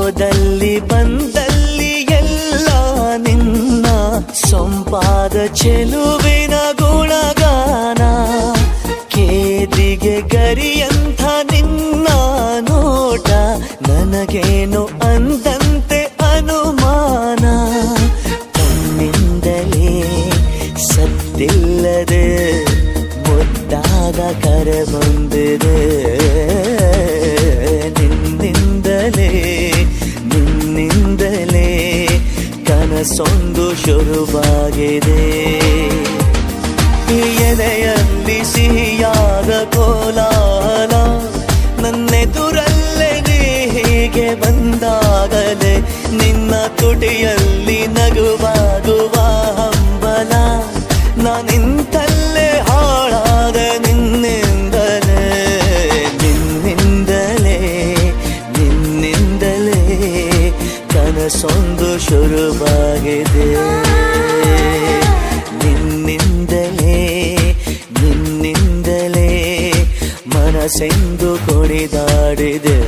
ಹೋದಲ್ಲಿ ಬಂದಲ್ಲಿ ಎಲ್ಲ ನಿನ್ನ ಸೊಂಪಾದ ಚೆಲುವಿನ ಗುಣಗಾನ. ಕೇದಿಗೆ ಗರಿಯಂಥ ನಿನ್ನ ನೋಟ ನನಗೇನು ಅಂದಂತೆ ಅನುಮಾನ. ತನ್ನಿಂದಲೇ ಸತ್ತಿಲ್ಲದೆ ಮುದ್ದಾದ ಕರೆ ಬಂದಿದೆ. ನಿನ್ನಿಂದಲೇ ಕನಸೊಂದು ಶುರುವಾಗಿದೆ. ಎದೆಯಲ್ಲಿ ಸಿಹಿಯಾದ ಕೋಲಾಹಲ ನನ್ನೆದುರಲ್ಲೇ ನೀ ಹೀಗೆ ಬಂದಾಗಲೇ ನಿನ್ನ ತುಟಿಯಲ್ಲಿ ನಗುವಾಗುವ ಹಂಬಲ. ನಾನಿಂತಲ್ಲೇ ಹಾಳಾದ ನಿನ್ನಿಂದಲೇ ಕನಸೊಂದು ಶುರುವಾಗಿದೆ. ನಿನ್ನಿಂದಲೇ ಮನಸ್ಸೆಂದು ಕುಣಿದಾಡಿದೆ.